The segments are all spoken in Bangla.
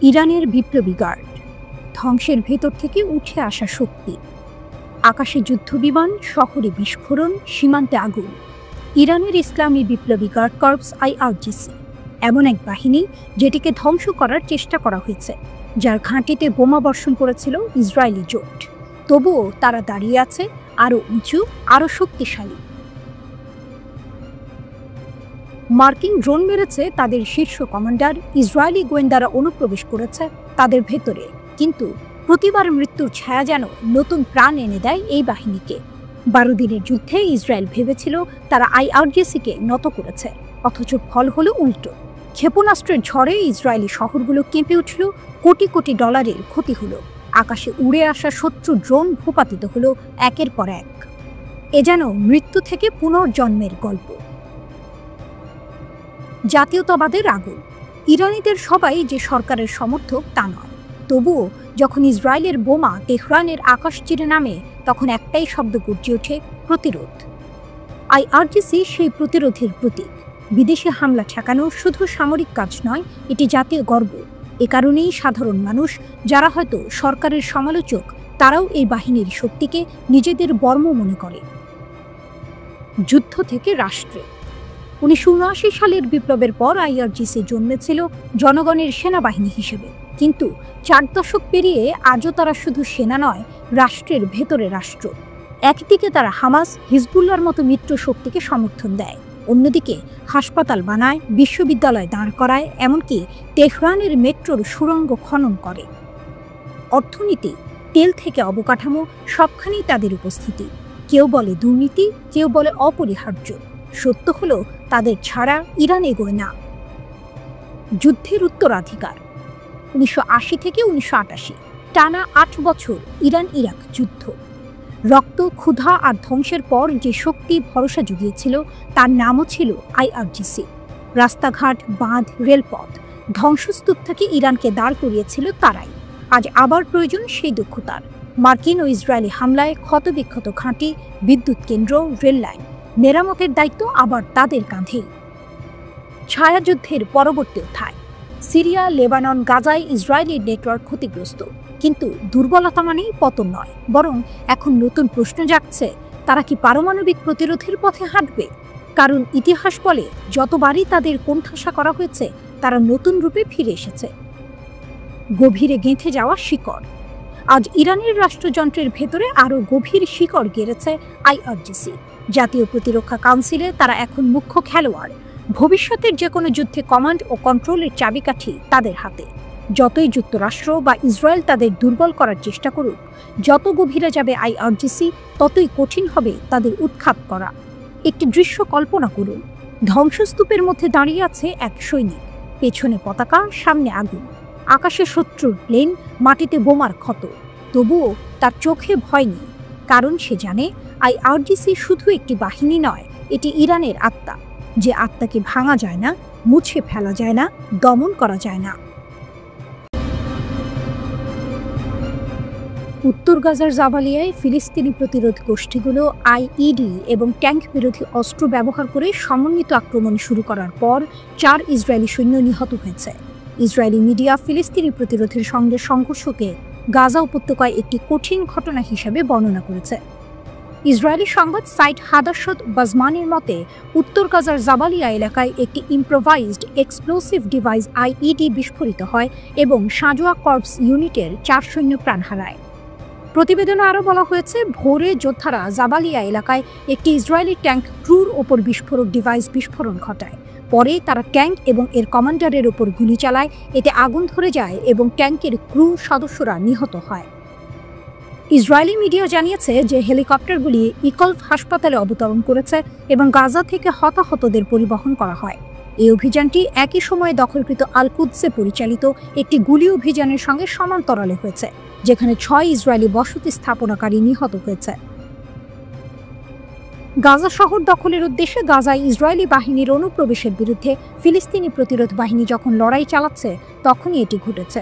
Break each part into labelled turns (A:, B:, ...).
A: ইরানের বিপ্লবী গার্ড, ধ্বংসের ভেতর থেকে উঠে আসা শক্তি। আকাশে যুদ্ধবিমান, শহরে বিস্ফোরণ, সীমান্তে আগুন। ইরানের ইসলামী বিপ্লবী গার্ড কর্পস IRGC এমন এক বাহিনী যেটিকে ধ্বংস করার চেষ্টা করা হয়েছে, যার ঘাঁটিতে বোমা বর্ষণ করেছিল ইসরায়েলি জোট। তবুও তারা দাঁড়িয়ে আছে, আরও উঁচু, আরও শক্তিশালী। মার্কিন ড্রোন মেরেছে তাদের শীর্ষ কমান্ডার, ইসরায়েলি গোয়েন্দারা অনুপ্রবেশ করেছে তাদের ভেতরে, কিন্তু প্রতিবার মৃত্যুর ছায়া যেন নতুন প্রাণ এনে দেয় এই বাহিনীকে। 12 দিনের যুদ্ধে ইসরায়েল ভেবেছিল তারা IRGC-কে নত করেছে, অথচ ফল হলো উল্টো। ক্ষেপণাস্ত্রের ঝড়ে ইসরায়েলি শহরগুলো কেঁপে উঠল, কোটি কোটি ডলারের ক্ষতি হলো। আকাশে উড়ে আসা শত্রু ড্রোন ভূপাতিত হলো একের পর এক। এ যেন মৃত্যু থেকে পুনর্জন্মের গল্প। জাতীয়তাবাদের আগুন। ইরানিদের সবাই যে সরকারের সমর্থক তা নয়, তবুও যখন ইসরায়েলের বোমা তেহরানের আকাশ চিরে নামে, তখন একটাই শব্দ গর্জে ওঠে: প্রতিরোধ। IRGC সেই প্রতিরোধের প্রতীক। বিদেশি হামলা ঠেকানো শুধু সামরিক কাজ নয়, এটি জাতীয় গর্ব। এ কারণেই সাধারণ মানুষ, যারা হয়তো সরকারের সমালোচক, তারাও এই বাহিনীর শক্তিকে নিজেদের বর্ম মনে করে। যুদ্ধ থেকে রাষ্ট্রে। 1979 সালের বিপ্লবের পর IRGC জন্মেছিল জনগণের সেনাবাহিনী হিসেবে, কিন্তু 4 দশক পেরিয়ে আজও তারা শুধু সেনা নয়, রাষ্ট্রের ভেতরে রাষ্ট্র। একদিকে তারা হামাস, হিজবুল্লাহর মতো মিত্র শক্তিকে সমর্থন দেয়, অন্যদিকে হাসপাতাল বানায়, বিশ্ববিদ্যালয় দাঁড় করায়, এমনকি তেহরানের মেট্রোর সুড়ঙ্গ খনন করে। অর্থনীতি, তেল থেকে অবকাঠামো, সবখানেই তাদের উপস্থিতি। কেউ বলে দুর্নীতি, কেউ বলে অপরিহার্য। সত্য হলো, তাদের ছাড়া ইরান এগোয় না। যুদ্ধের উত্তরাধিকার। 1980 থেকে 1988 টানা 8 বছর ইরান ইরাক যুদ্ধ। রক্ত, ক্ষুধা আর ধ্বংসের পর যে শক্তি ভরসা জুগিয়েছিল, তার নামও ছিল IRGC। রাস্তাঘাট, বাঁধ, রেলপথ, ধ্বংসস্তূপ থেকে ইরানকে দাঁড় করিয়েছিল তারাই। আজ আবার প্রয়োজন সেই দক্ষতার। মার্কিন ও ইসরায়েলি হামলায় ক্ষতবিক্ষত ঘাঁটি, বিদ্যুৎ কেন্দ্র, রেল লাইন, মেরামতের দায়িত্ব আবার তাদের কাঁধেই। ছায়াযুদ্ধের পরবর্তী অধ্যায়। সিরিয়া, লেবানন, গাজায় ইসরায়েলি নেটওয়ার্ক ক্ষতিগ্রস্ত, কিন্তু দুর্বলতা মানেই পতন নয়, বরং এখন নতুন প্রশ্ন জাগছে: তারা কি পারমাণবিক প্রতিরোধের পথে হাঁটবে? কারণ ইতিহাস বলে, যতবারই তাদের কোণঠাসা করা হয়েছে, তারা নতুন রূপে ফিরে এসেছে। গভীরে গেঁথে যাওয়া শিকড়। আজ ইরানের রাষ্ট্রযন্ত্রের ভেতরে আরও গভীর শিকড় গেড়েছে IRGC। জাতীয় প্রতিরক্ষা কাউন্সিলে তারা এখন মুখ্য খেলোয়াড়। ভবিষ্যতের যে কোনো যুদ্ধে কমান্ড ও কন্ট্রোলের চাবিকাঠি তাদের হাতে। যতই যুক্তরাষ্ট্র বা ইসরায়েল তাদের দুর্বল করার চেষ্টা করুক, যত গভীরে যাবে IRGC, ততই কঠিন হবে তাদের উৎখাত করা। একটি দৃশ্য কল্পনা করুন: ধ্বংসস্তূপের মধ্যে দাঁড়িয়ে আছে এক সৈনিক, পেছনে পতাকা, সামনে আগুন, আকাশে শত্রুর প্লেন, মাটিতে বোমার ক্ষত। তবুও তার চোখে ভয় নেই, কারণ সে জানে IRGC শুধু একটি বাহিনী নয়, এটি ইরানের আত্মা, যে আত্মাকে ভাঙা যায় না, মুছে ফেলা যায় না, দমন করা যায় না। উত্তর গাজার জাবালিয়ায় ফিলিস্তিনি প্রতিরোধ গোষ্ঠীগুলো IED এবং ট্যাঙ্ক বিরোধী অস্ত্র ব্যবহার করে সমন্বিত আক্রমণ শুরু করার পর 4 ইসরায়েলি সৈন্য নিহত হয়েছে। ইসরায়েলি মিডিয়া ফিলিস্তিনি প্রতিরোধের সঙ্গে সংঘর্ষকে গাজা উপত্যকায় একটি কঠিন ঘটনা হিসেবে বর্ণনা করেছে। ইসরায়েলি সংবাদ সাইট হাদাসত বাজমানের মতে, উত্তর গাজার জাবালিয়া এলাকায় একটি ইম্প্রোভাইজড এক্সপ্লোসিভ ডিভাইস IED বিস্ফোরিত হয় এবং সাজোয়া কর্পস ইউনিটের 4 সৈন্য প্রাণ হারায়। প্রতিবেদনে আরও বলা হয়েছে, ভোরে যোদ্ধারা জাবালিয়া এলাকায় একটি ইসরায়েলি ট্যাঙ্ক ক্রুর ওপর বিস্ফোরক ডিভাইস বিস্ফোরণ ঘটায়। পরে তারা ট্যাঙ্ক এবং এর কমান্ডারের ওপর গুলি চালায়, এতে আগুন ধরে যায় এবং ট্যাঙ্কের ক্রু সদস্যরা নিহত হয়। ইসরায়েলি মিডিয়া জানিয়েছে যে হেলিকপ্টারগুলি ইকলফ হাসপাতালে অবতরণ করেছে এবং গাজা থেকে হতাহতদের পরিবহন করা হয়। এই অভিযানটি একই সময়ে দখলকৃত আল কুদসে পরিচালিত একটি গুলি অভিযানের সঙ্গে সমান্তরালে হয়েছে, যেখানে 6 ইসরায়েলি বসতি স্থাপনাকারী নিহত হয়েছে। গাজা শহর দখলের উদ্দেশ্যে গাজায় ইসরায়েলি বাহিনীর অনুপ্রবেশের বিরুদ্ধে ফিলিস্তিনি প্রতিরোধ বাহিনী যখন লড়াই চালাচ্ছে, তখনই এটি ঘটেছে।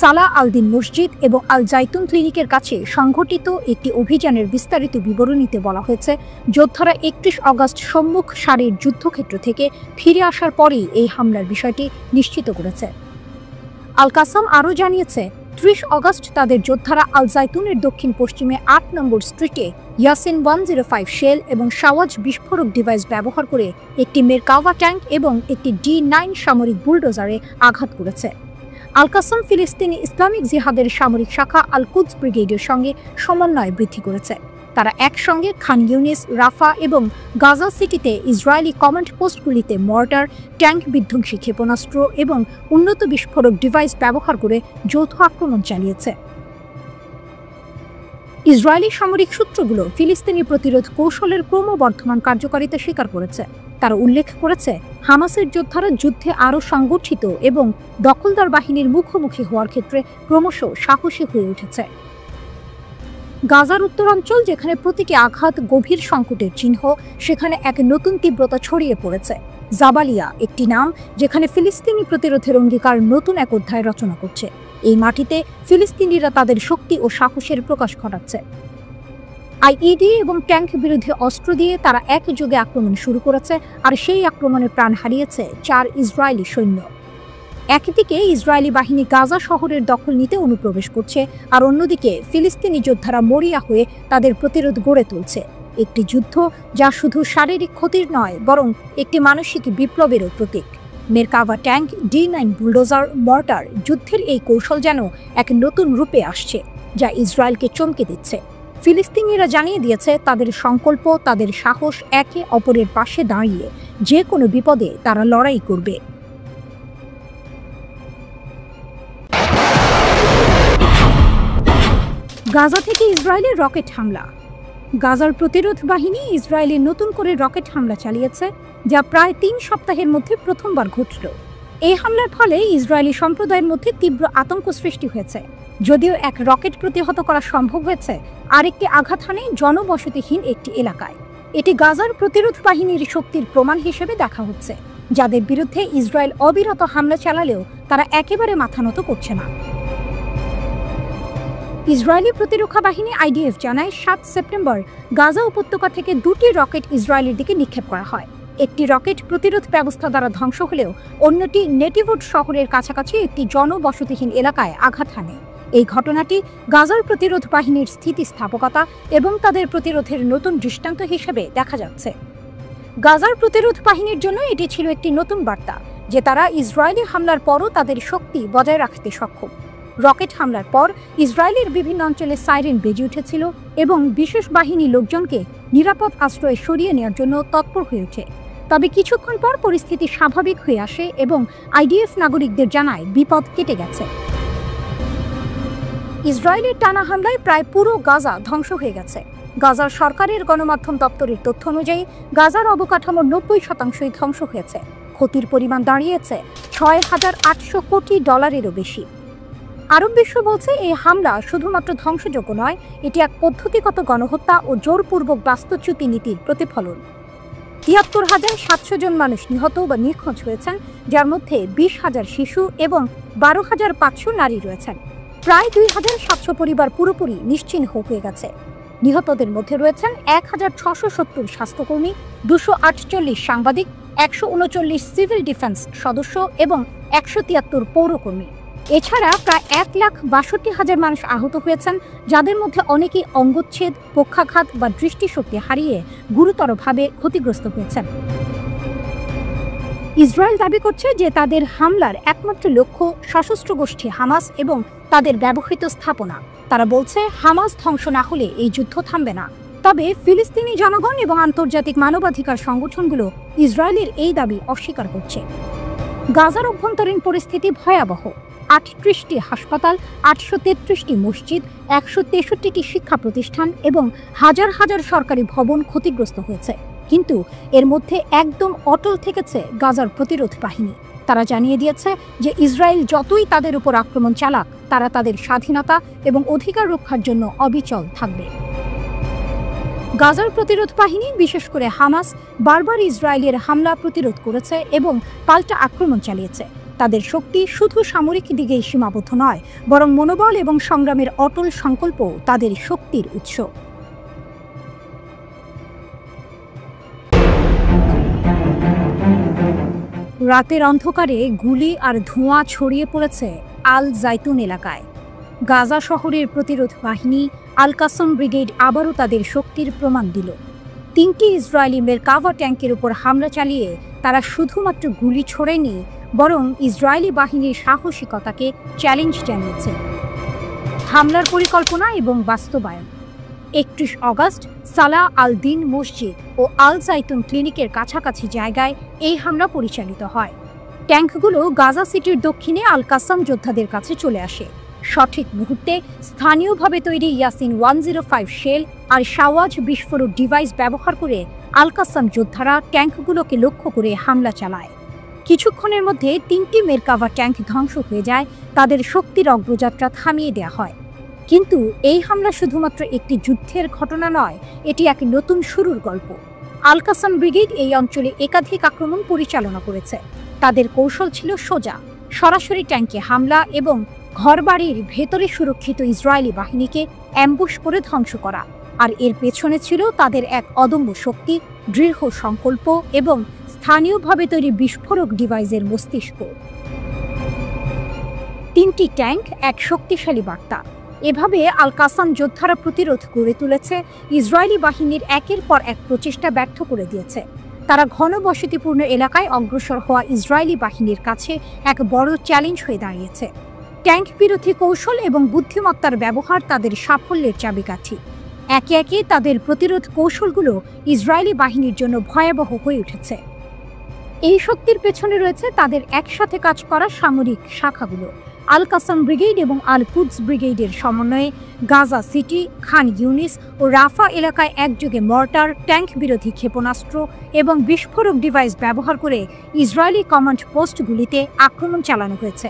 A: সালাহ আল-দিন মসজিদ এবং আল জাইতুন ক্লিনিকের কাছে সংঘটিত একটি অভিযানের বিস্তারিত বিবরণীতে বলা হয়েছে, যোদ্ধারা 31 আগস্ট সম্মুখ সারির যুদ্ধক্ষেত্র থেকে ফিরে আসার পরেই এই হামলার বিষয়টি নিশ্চিত করেছে। আল কাসাম আরও জানিয়েছে ৩০ অগস্ট তাদের যোদ্ধারা আল জাইতুনের দক্ষিণ পশ্চিমে ৮ নম্বর স্ট্রিটে ইয়াসিন 105 শেল এবং সাওয়াজ বিস্ফোরক ডিভাইস ব্যবহার করে একটি মেরকাভা ট্যাঙ্ক এবং একটি D9 সামরিক বুলডোজারে আঘাত করেছে। আল কাসাম ফিলিস্তিনি ইসলামিক জিহাদের সামরিক শাখা আল কুদস ব্রিগেডের সঙ্গে সমন্বয় বৃদ্ধি করেছে। তারা একসঙ্গে খান ইউনিস, রাফা এবং গাজা সিটিতে ইসরায়েলি কমান্ড পোস্টগুলিতে মর্টার, ট্যাঙ্ক বিধ্বংসী ক্ষেপণাস্ত্র এবং উন্নত বিস্ফোরক ডিভাইস ব্যবহার করে যৌথ আক্রমণ চালিয়েছে। ইসরায়েলি সামরিক সূত্রগুলো ফিলিস্তিনি প্রতিরোধ কৌশলের ক্রমবর্ধমান কার্যকারিতা স্বীকার করেছে। তারা উল্লেখ করেছে, হামাসের যোদ্ধারা যুদ্ধে আরও সংগঠিত এবং দখলদার বাহিনীর মুখোমুখি হওয়ার ক্ষেত্রে ক্রমশ সাহসী হয়ে উঠেছে। গাজার উত্তরাঞ্চল, যেখানে প্রতিটি আঘাত গভীর সংকটের চিহ্ন, সেখানে এক নতুন তীব্রতা ছড়িয়ে পড়েছে। জাবালিয়া একটি নাম যেখানে ফিলিস্তিনি প্রতিরোধের অঙ্গীকার নতুন এক অধ্যায় রচনা করছে। এই মাটিতে ফিলিস্তিনিরা তাদের শক্তি ও সাহসের প্রকাশ ঘটাচ্ছে। আইইডি এবং ট্যাঙ্ক বিরোধী অস্ত্র দিয়ে তারা একযোগে আক্রমণ শুরু করেছে, আর সেই আক্রমণে প্রাণ হারিয়েছে 4 ইসরায়েলি সৈন্য। একদিকে ইসরায়েলি বাহিনী গাজা শহরের দখল নিতে অনুপ্রবেশ করছে, আর অন্যদিকে ফিলিস্তিনি যোদ্ধারা মরিয়া হয়ে তাদের প্রতিরোধ গড়ে তুলছে। একটি যুদ্ধ যা শুধু শারীরিক ক্ষতির নয়, বরং একটি মানসিক বিপ্লবেরও প্রতীক। মেরকাভা ট্যাঙ্ক, D9 বুলডোজার, মর্টার যুদ্ধের এই কৌশল যেন এক নতুন রূপে আসছে, যা ইসরায়েলকে চমকে দিচ্ছে। ফিলিস্তিনিরা জানিয়ে দিয়েছে তাদের সংকল্প, তাদের সাহস, একে অপরের পাশে দাঁড়িয়ে যে কোনো বিপদে তারা লড়াই করবে। গাজা থেকে ইসরায়েলের রকেট হামলা। গাজার প্রতিরোধ বাহিনী ইসরায়েলে নতুন করে রকেট হামলা চালিয়েছে, যা প্রায় 3 সপ্তাহের মধ্যে প্রথমবার ঘটল। এই হামলার ফলে ইসরায়েলি সম্প্রদায়ের মধ্যে তীব্র আতঙ্ক সৃষ্টি হয়েছে। যদিও এক রকেট প্রতিহত করা সম্ভব হয়েছে, আরেকটি আঘাত হানে জনবসতিহীন একটি এলাকায়। এটি গাজার প্রতিরোধ বাহিনীর শক্তির প্রমাণ হিসেবে দেখা হচ্ছে, যাদের বিরুদ্ধে ইসরায়েল অবিরত হামলা চালালেও তারা একেবারে মাথা নত করছে না। ইসরায়েলি প্রতিরক্ষা বাহিনী IDF জানায় 7 সেপ্টেম্বর গাজা উপত্যকা থেকে 2টি রকেট ইসরায়েলের দিকে নিক্ষেপ করা হয়। একটি রকেট প্রতিরোধ ব্যবস্থা দ্বারা ধ্বংস হলেও অন্যটি নেটিভউড শহরের কাছাকাছি একটি জনবসতিহীন এলাকায় আঘাত হানে। এই ঘটনাটি গাজার প্রতিরোধ বাহিনীর স্থিতিস্থাপকতা এবং তাদের প্রতিরোধের নতুন দৃষ্টান্ত হিসেবে দেখা যাচ্ছে। গাজার প্রতিরোধ বাহিনীর জন্য এটি ছিল একটি নতুন বার্তা যে তারা ইসরায়েলি হামলার পরও তাদের শক্তি বজায় রাখতে সক্ষম। রকেট হামলার পর ইসরায়েলের বিভিন্ন অঞ্চলে সাইরেন বেজে উঠেছিল এবং বিশেষ বাহিনী লোকজনকে নিরাপদ আশ্রয়ে সরিয়ে নেওয়ার জন্য তৎপর হয়ে ওঠে। তবে কিছুক্ষণ পর পরিস্থিতি স্বাভাবিক হয়ে আসে এবং IDF নাগরিকদের জানায় বিপদ কেটে গেছে। ইসরায়েলের টানা হামলায় প্রায় পুরো গাজা ধ্বংস হয়ে গেছে। গাজার সরকারের গণমাধ্যম দপ্তরের তথ্য অনুযায়ী গাজার অবকাঠামোর 90% ধ্বংস হয়েছে। ক্ষতির পরিমাণ দাঁড়িয়েছে $6,800 কোটি বেশি। আরব বিশ্ব বলছে এই হামলা শুধুমাত্র ধ্বংসযোগ্য নয়, এটি এক পদ্ধতিগত গণহত্যা ও জোরপূর্বক বাস্তুচ্যুতি নীতির প্রতিফলন। ৭৩,৭০০ জন মানুষ নিহত বা নিখোঁজ হয়েছেন, যার মধ্যে 20,000 শিশু এবং 12,500 নারী রয়েছেন। প্রায় 2,700 পরিবার পুরোপুরি নিশ্চিহ্ন হয়ে গেছে। নিহতদের মধ্যে রয়েছেন 1,670 স্বাস্থ্যকর্মী, 248 সাংবাদিক, 139 সিভিল ডিফেন্স সদস্য এবং 173 পৌরকর্মী। এছাড়া প্রায় 1,62,000 মানুষ আহত হয়েছেন, যাদের মধ্যে অনেকেই অঙ্গচ্ছেদ, পক্ষাঘাত বা দৃষ্টিশক্তি হারিয়ে গুরুতরভাবে ক্ষতিগ্রস্ত হয়েছেন। ইসরায়েল দাবি করছে যে তাদের হামলার একমাত্র লক্ষ্য সশস্ত্র গোষ্ঠী হামাস এবং তাদের ব্যবহৃত স্থাপনা। তারা বলছে হামাস ধ্বংস না হলে এই যুদ্ধ থামবে না। তবে ফিলিস্তিনি জনগণ এবং আন্তর্জাতিক মানবাধিকার সংগঠনগুলো ইসরায়েলের এই দাবি অস্বীকার করছে। গাজার অভ্যন্তরীণ পরিস্থিতি ভয়াবহ। 38টি হাসপাতাল, 833টি মসজিদ, 163টি শিক্ষা প্রতিষ্ঠান এবং হাজার হাজার সরকারি ভবন ক্ষতিগ্রস্ত হয়েছে। কিন্তু এর মধ্যে একদম অটল থেকেছে গাজার প্রতিরোধ বাহিনী। তারা জানিয়ে দিয়েছে যে ইসরায়েল যতই তাদের উপর আক্রমণ চালাক, তারা তাদের স্বাধীনতা এবং অধিকার রক্ষার জন্য অবিচল থাকবে। গাজার প্রতিরোধ বাহিনী, বিশেষ করে হামাস, বারবার ইসরায়েলের হামলা প্রতিরোধ করেছে এবং পাল্টা আক্রমণ চালিয়েছে। তাদের শক্তি শুধু সামরিক দিকেই সীমাবদ্ধ নয়, বরং মনোবল এবং সংগ্রামের অটল সংকল্প তাদের শক্তির উৎস। রাতের অন্ধকারে গুলি আর ধোঁয়া ছড়িয়ে পড়েছে আল জাইতুন এলাকায়। গাজা শহরের প্রতিরোধ বাহিনী আল কাসম ব্রিগেড আবারও তাদের শক্তির প্রমাণ দিল। 3টি ইসরায়েলি মেরকাভা ট্যাঙ্কের উপর হামলা চালিয়ে তারা শুধুমাত্র গুলি ছোড়েনি, বরং ইসরায়েলি বাহিনীর সাহসিকতাকে চ্যালেঞ্জ জানিয়েছে। হামলার পরিকল্পনা এবং বাস্তবায়ন। 31 অগস্ট সালাহ আল দিন মসজিদ ও আল জাইতুন ক্লিনিকের কাছাকাছি জায়গায় এই হামলা পরিচালিত হয়। ট্যাঙ্কগুলো গাজা সিটির দক্ষিণে আল কাসাম যোদ্ধাদের কাছে চলে আসে। সঠিক মুহূর্তে স্থানীয়ভাবে তৈরি ইয়াসিন 105 শেল আর শাওয়াজ বিস্ফোরক ডিভাইস ব্যবহার করে আল কাসাম যোদ্ধারা ট্যাঙ্কগুলোকে লক্ষ্য করে হামলা চালায়। কিছুক্ষণের মধ্যে 3টি মেরকাভা ট্যাঙ্ক ধ্বংস হয়ে যায়, তাদের শক্তির অগ্রযাত্রা থামিয়ে দেওয়া হয়। কিন্তু এই হামলা শুধুমাত্র একটি যুদ্ধের ঘটনা নয়, এটি এক নতুন শুরুর গল্প। আল কাসাম ব্রিগেড এই অঞ্চলে একাধিক আক্রমণ পরিচালনা করেছে। তাদের কৌশল ছিল সোজা, সরাসরি ট্যাঙ্কে হামলা এবং ঘরবাড়ির ভেতরে সুরক্ষিত ইসরায়েলি বাহিনীকে অ্যাম্বুশ করে ধ্বংস করা। আর এর পেছনে ছিল তাদের এক অদম্য শক্তি, দৃঢ় সংকল্প এবং স্থানীয়ভাবে তৈরি বিস্ফোরক ডিভাইসের মস্তিষ্ক। 3টি ট্যাঙ্ক, এক শক্তিশালী বার্তা। এভাবে আল কাসাম যোদ্ধারা প্রতিরোধ গড়ে তুলেছে, ইসরায়েলি বাহিনীর একের পর এক প্রচেষ্টা ব্যর্থ করে দিয়েছে। তারা ঘনবসতিপূর্ণ এলাকায় অগ্রসর হওয়া ইসরায়েলি বাহিনীর কাছে এক বড় চ্যালেঞ্জ হয়ে দাঁড়িয়েছে। ট্যাঙ্ক বিরোধী কৌশল এবং বুদ্ধিমত্তার ব্যবহার তাদের সাফল্যের চাবিকাঠি। একে একে তাদের প্রতিরোধ কৌশলগুলো ইসরায়েলি বাহিনীর জন্য ভয়াবহ হয়ে উঠেছে। এই শক্তির পেছনে রয়েছে তাদের একসাথে কাজ করা সামরিক শাখাগুলো। আল কাসাম ব্রিগেড এবং আল কুদস ব্রিগেডের সমন্বয়ে গাজা সিটি, খান ইউনিস ও রাফা এলাকায় একযোগে মর্টার, ট্যাঙ্ক বিরোধী ক্ষেপণাস্ত্র এবং বিস্ফোরক ডিভাইস ব্যবহার করে ইসরায়েলি কমান্ড পোস্টগুলিতে আক্রমণ চালানো হয়েছে।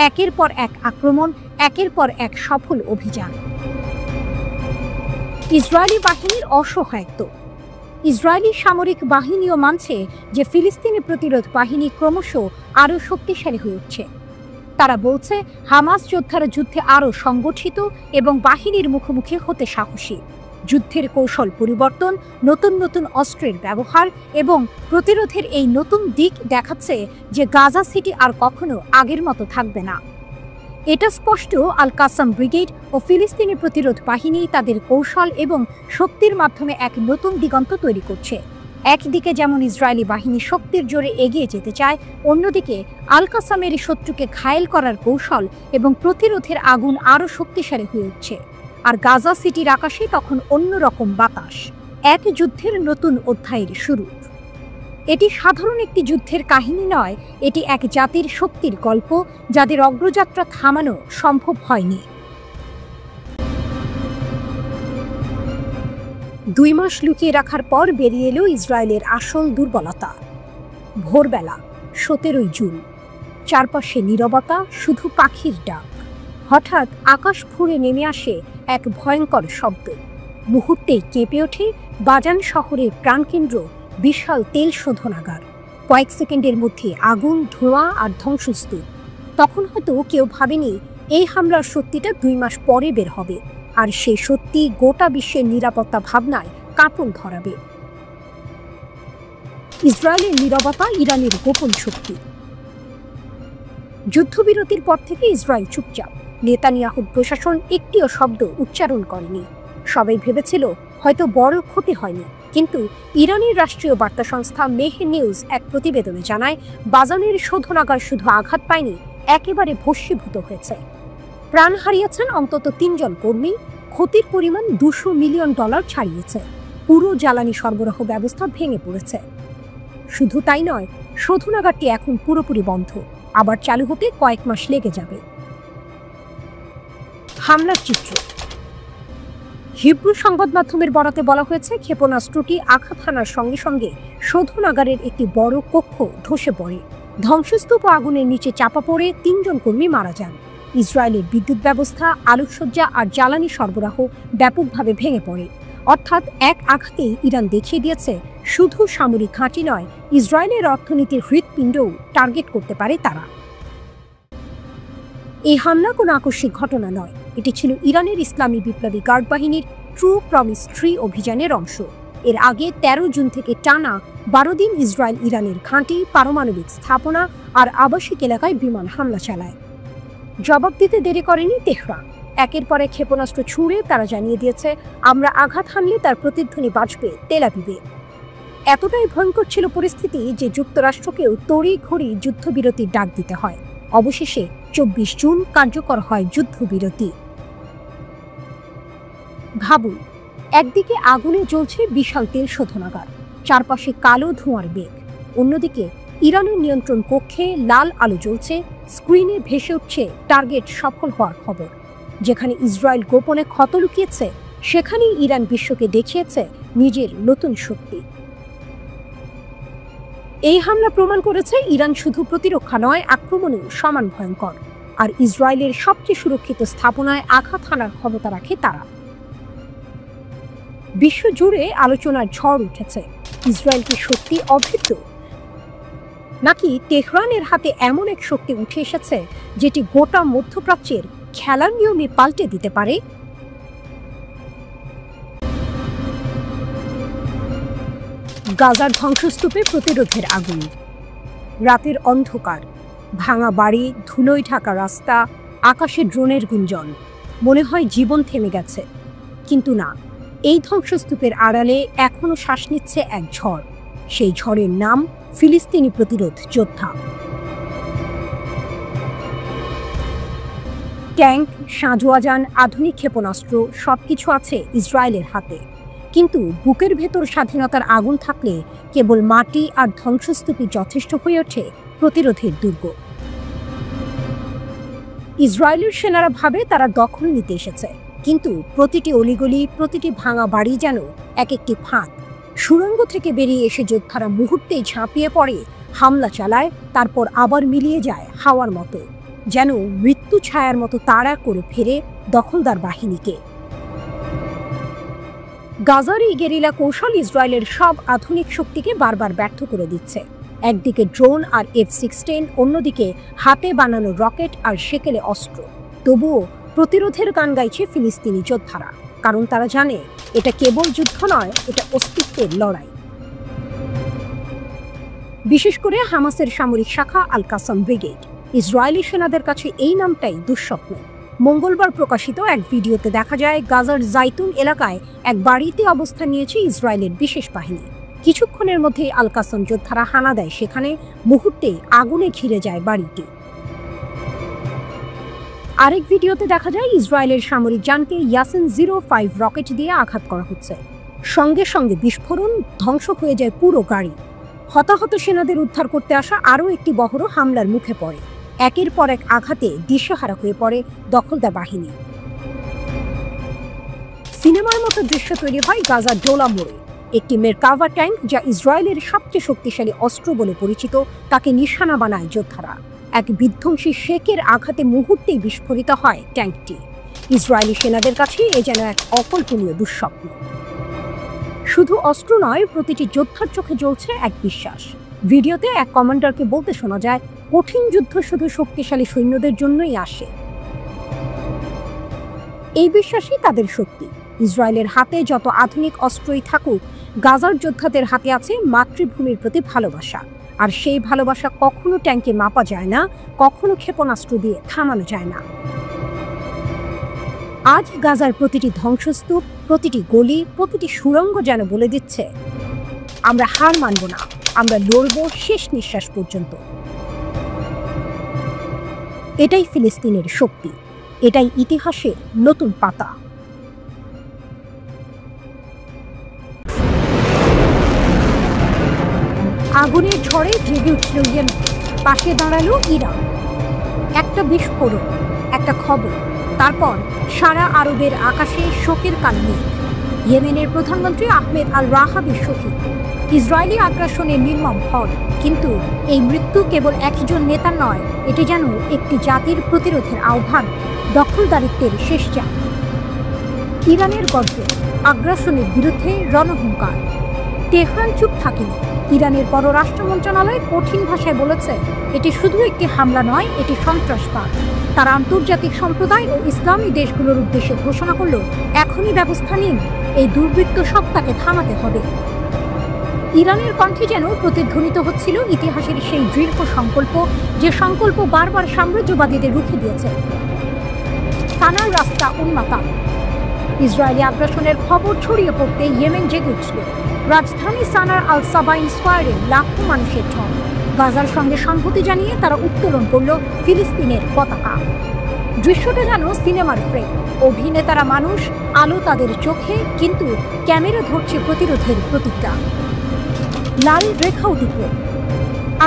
A: একের পর এক আক্রমণ, একের পর এক সফল অভিযান। ইসরায়েলি বাহিনীর অসহায়ত্ব। ইসরায়েলি সামরিক বাহিনীও মানছে যে ফিলিস্তিনি প্রতিরোধ বাহিনী ক্রমশ আরও শক্তিশালী হয়ে উঠছে। তারা বলছে হামাস যোদ্ধারা যুদ্ধে আরও সংগঠিত এবং বাহিনীর মুখোমুখি হতে সাহসী। যুদ্ধের কৌশল পরিবর্তন, নতুন নতুন অস্ত্রের ব্যবহার এবং প্রতিরোধের এই নতুন দিক দেখাচ্ছে যে গাজা সিটি আর কখনো আগের মতো থাকবে না। এটা স্পষ্ট, আল কাসাম ব্রিগেড ও ফিলিস্তিনি প্রতিরোধ বাহিনী তাদের কৌশল এবং শক্তির মাধ্যমে এক নতুন দিগন্ত তৈরি করছে। একদিকে যেমন ইসরায়েলি বাহিনী শক্তির জোরে এগিয়ে যেতে চায়, অন্যদিকে আল কাসামের শত্রুকে ঘায়েল করার কৌশল এবং প্রতিরোধের আগুন আরও শক্তিশালী হয়ে উঠছে। আর গাজা সিটির আকাশে তখন অন্যরকম বাতাস, এক যুদ্ধের নতুন অধ্যায়ের শুরু। এটি সাধারণ একটি যুদ্ধের কাহিনী নয়, এটি এক জাতির শক্তির গল্প, যাদের অগ্রযাত্রা থামানো সম্ভব হয়নি। 2 মাস লুকিয়ে রাখার পর বেরিয়ে এলো ইসরায়েলের আসল দুর্বলতা। ভোরবেলা 17 জুন, চারপাশে নীরবতা, শুধু পাখির ডাক। হঠাৎ আকাশ ফুঁড়ে নেমে আসে এক ভয়ঙ্কর শব্দ। মুহূর্তেই কেঁপে ওঠে বাজান শহরের প্রাণকেন্দ্র, বিশাল তেল শোধনাগার। কয়েক সেকেন্ডের মধ্যে আগুন, ধোঁয়া আর ধ্বংসস্তূপ। তখন হয়তো কেউ ভাবেনি এই হামলার সত্যিটা 2 মাস পরে বের হবে, আর সেই সত্যি গোটা বিশ্বের নিরাপত্তা ভাবনায় কাঁপন ধরাবে। ইসরায়েলের নীরবতা ইরানের গোপন শক্তি। যুদ্ধবিরতির পর থেকে ইসরায়েল চুপচাপ। নেতানিয়াহুর প্রশাসন একটিও শব্দ উচ্চারণ করেনি। সবাই ভেবেছিল হয়তো বড় ক্ষতি হয়নি, কিন্তু ইরানের রাষ্ট্রীয় বার্তা সংস্থা মেহে নিউজ এক প্রতিবেদনে জানায়, বাজানের শোধনাগার শুধু আঘাত পায়নি, একেবারে ভস্মীভূত হয়েছে। প্রাণ হারিয়েছেন অন্তত 3 জন কর্মী, ক্ষতির পরিমাণ $200 মিলিয়ন ছাড়িয়েছে। পুরো জ্বালানি সরবরাহ ব্যবস্থা ভেঙে পড়েছে। শুধু তাই নয়, শোধনাগারটি এখন পুরোপুরি বন্ধ, আবার চালু হতে কয়েক মাস লেগে যাবে। হামলার চিত্র। হিব্রু সংবাদ মাধ্যমের বরাতে বলা হয়েছে, ক্ষেপণাস্ত্রটি আঘাত হানার সঙ্গে সঙ্গে শোধনাগারের একটি বড় কক্ষ ধসে পড়ে। ধ্বংসস্তূপ ও আগুনের নিচে চাপা পড়ে 3 জন কর্মী মারা যান। ইসরায়েলের বিদ্যুৎ ব্যবস্থা, আলোকসজ্জা আর জ্বালানি সরবরাহ ব্যাপকভাবে ভেঙে পড়ে। অর্থাৎ এক আঘাতেই ইরান দেখিয়ে দিয়েছে, শুধু সামরিক ঘাঁটি নয়, ইসরায়েলের অর্থনীতির হৃৎপিণ্ডও টার্গেট করতে পারে তারা। এই হামলা কোনো আকস্মিক ঘটনা নয়, এটি ছিল ইরানের ইসলামী বিপ্লবী গার্ড বাহিনীর ট্রু প্রমিস 3 অভিযানের অংশ। এর আগে 13 জুন থেকে টানা 12 দিন ইসরায়েল ইরানের ঘাঁটি, পারমাণবিক স্থাপনা আর আবাসিক এলাকায় বিমান হামলা চালায়। জবাব দিতে দেরি করেনি তেহরান। একের পর এক ক্ষেপণাস্ত্র ছুড়ে তারা জানিয়ে দিয়েছে, আমরা আঘাত হানলে তার প্রতিধ্বনি বাজবে তেল আবিবে। এতটাই ভয়ঙ্কর ছিল পরিস্থিতি যে যুক্তরাষ্ট্রকেও তড়িঘড়ি যুদ্ধবিরতির ডাক দিতে হয়। অবশেষে 24 জুন কার্যকর হয় যুদ্ধবিরতি। ভাবুন, একদিকে আগুনে জ্বলছে বিশাল তেল শোধনাগার, চারপাশে কালো ধোঁয়ার বেগ, অন্যদিকে ইরানের নিয়ন্ত্রণ কক্ষে লাল আলো জ্বলছে, স্ক্রিনে ভেসে উঠছে টার্গেট সফল হওয়ার খবর। যেখানে ইসরায়েল গোপনে ক্ষত লুকিয়েছে, সেখানেই ইরান বিশ্বকে দেখিয়েছে নিজের নতুন শক্তি। এই হামলা প্রমাণ করেছে ইরান শুধু প্রতিরক্ষা নয়, আক্রমণেও সমান ভয়ঙ্কর। আর ইসরায়েলের সবচেয়ে সুরক্ষিত স্থাপনায় আঘাত হানার ক্ষমতা রাখে তারা। বিশ্বজুড়ে আলোচনার ঝড় উঠেছে। ইসরায়েল কি সত্যি অভেদ্য, নাকি তেহরানের হাতে এমন এক শক্তি উঠে এসেছে যেটি গোটা মধ্যপ্রাচ্যের খেলার নিয়মে পাল্টে দিতে পারে? গাজার ধ্বংসস্তূপে প্রতিরোধের আগুন। রাতের অন্ধকার, ভাঙা বাড়ি, ধুলোয় ঢাকা রাস্তা, আকাশে ড্রোনের গুঞ্জন। মনে হয় জীবন থেমে গেছে, কিন্তু না। এই ধ্বংসস্তূপের আড়ালে এখনো শ্বাস নিচ্ছে এক ঝড়। সেই ঝড়ের নাম ফিলিস্তিনি প্রতিরোধ যোদ্ধা। ট্যাঙ্ক, সাঁজোয়াজান, আধুনিক ক্ষেপণাস্ত্র সবকিছু আছে ইসরায়েলের হাতে, কিন্তু বুকের ভেতর স্বাধীনতার আগুন থাকলে কেবল মাটি আর ধ্বংসস্তূপই যথেষ্ট হয়ে ওঠে প্রতিরোধের দুর্গ। ইসরায়েলের সেনারা ভাবে তারা দখল নিতে এসেছে, কিন্তু প্রতিটি অলিগলি, প্রতিটি ভাঙা বাড়ি যেন এক একটি ফাঁদ। সুড়ঙ্গ থেকে বেরিয়ে এসে যোদ্ধারা মুহূর্তেই ঝাঁপিয়ে পড়ে, হামলা চালায়, তারপর আবার মিলিয়ে যায় হাওয়ার মতো, যেন মৃত্যু ছায়ার মতো তাড়া করে ফেরে দখলদার বাহিনীকে। গাজার এই গেরিলা কৌশল ইসরায়েলের সব আধুনিক শক্তিকে বারবার ব্যর্থ করে দিচ্ছে। একদিকে ড্রোন আর F-16, অন্যদিকে হাতে বানানো রকেট আর সেকেলে অস্ত্র। তবুও প্রতিরোধের গান গাইছে ফিলিস্তিনি যোদ্ধারা, কারণ তারা জানে এটা কেবল যুদ্ধ নয়, এটা অস্তিত্বের লড়াই। বিশেষ করে হামাসের সামরিক শাখা আল কাসাম ব্রিগেড। ইসরায়েলি সেনাদের কাছে এই নামটাই দুঃস্বপ্ন। মঙ্গলবার প্রকাশিত এক ভিডিওতে দেখা যায় গাজার জাইতুন এলাকায় এক বাড়িতে অবস্থান নিয়েছে ইসরায়েলের বিশেষ বাহিনী। কিছুক্ষণের মধ্যেই আল কাসাম যোদ্ধারা হানা দেয় সেখানে, মুহূর্তেই আগুনে ঘিরে যায় বাড়িটি। আরেক ভিডিওতে দেখা যায় ইসরায়েলের সামরিক যানকে ইয়াসিন 05 রকেট দিয়ে আঘাত করা হচ্ছে। সঙ্গে সঙ্গে বিস্ফোরণ, ধ্বংস হয়ে যায় পুরো গাড়ি। হতাহত সেনাদের উদ্ধার করতে আসা আরও একটি বহরও হামলার মুখে পড়ে। একের পর এক আঘাতে দিশেহারা হয়ে পড়ে দখলদার বাহিনী। সিনেমার মতো দৃশ্য তৈরি হয় গাজার ডোলা মোড়ে। একটি মেরকাভা ট্যাঙ্ক, যা ইসরায়েলের সবচেয়ে শক্তিশালী অস্ত্র বলে পরিচিত, তাকে নিশানা বানায় যোদ্ধারা। এক বিধ্বংসী শেকের আঘাতে মুহূর্তেই বিস্ফোরিত হয় ট্যাঙ্কটি। ইসরায়েলি সেনাদের কাছে এ যেন এক অকল্পনীয় দুঃস্বপ্ন। শুধু অস্ত্র নয়, প্রতিটি যোদ্ধার চোখে জ্বলছে এক বিশ্বাস। ভিডিওতে এক কমান্ডারকে বলতে শোনা যায়, কঠিন যুদ্ধ শুধু শক্তিশালী সৈন্যদের জন্যই আসে। এই বিশ্বাসই তাদের শক্তি। ইসরায়েলের হাতে যত আধুনিক অস্ত্রই থাকুক, গাজার যোদ্ধাদের হাতে আছে মাতৃভূমির প্রতি ভালোবাসা। আর সেই ভালোবাসা কখনো ট্যাঙ্কে মাপা যায় না, কখনো ক্ষেপণাস্ত্র দিয়ে থামানো যায় না। আজ গাজার প্রতিটি ধ্বংসস্তূপ, প্রতিটি গলি, প্রতিটি সুড়ঙ্গ যেন বলে দিচ্ছে, আমরা হার মানব না, আমরা লড়ব শেষ নিঃশ্বাস পর্যন্ত। এটাই ফিলিস্তিনের শক্তি, এটাই ইতিহাসের নতুন পাতা। আগুনের ঝড়ে জেগে উঠল ইয়েমেন, পাশে দাঁড়ালো ইরান। একটা বিস্ফোরণ, একটা খবর, তারপর সারা আরবের আকাশে শোকের কালো। ইয়েমেনের প্রধানমন্ত্রী আহমেদ আল রাহাবি শহীদ। ইসরায়েলি আগ্রাসনের নির্মম ফল। কিন্তু এই মৃত্যু কেবল একজন নেতার নয়, এটি যেন একটি জাতির প্রতিরোধের আহ্বান, দখলদারিত্বের শেষ চাপ। ইরানের গর্জন, আগ্রাসনের বিরুদ্ধে রণহুঙ্কার। তেহরান চুপ থাকেনি। ইরানের পররাষ্ট্র মন্ত্রণালয় কঠিন ভাষায় বলেছে, এটি শুধু একটি হামলা নয়, এটি সন্ত্রাসবাদ। তারা আন্তর্জাতিক সম্প্রদায় ও ইসলামী দেশগুলোর উদ্দেশ্যে ঘোষণা করল, এখনই ব্যবস্থা নিন, এই দুর্বৃত্ত সত্তাকে থামাতে হবে। ইরানের কণ্ঠে যেন প্রতিধ্বনিত হচ্ছিল ইতিহাসের সেই দীর্ঘ সংকল্প, যে সংকল্প বারবার সাম্রাজ্যবাদীদের রুখে দিয়েছে। সানার রাস্তা উন্মাতাল। ইসরায়েলি আগ্রাসনের খবর ছড়িয়ে পড়তে ইয়েমেন জেগে উঠল। রাজধানী সানার আল সাবাইন স্কোয়ারে লাখো মানুষের ঢল। গাজার সঙ্গে সংহতি জানিয়ে তারা উত্তোলন করল ফিলিস্তিনের পতাকা। দৃশ্যটা যেন সিনেমার ফ্রেম। অভিনেতারা মানুষ, আলো তাদের চোখে, কিন্তু ক্যামেরা ধরছে প্রতিরোধের প্রতীকটা। লাল রেখা অতিক্রম।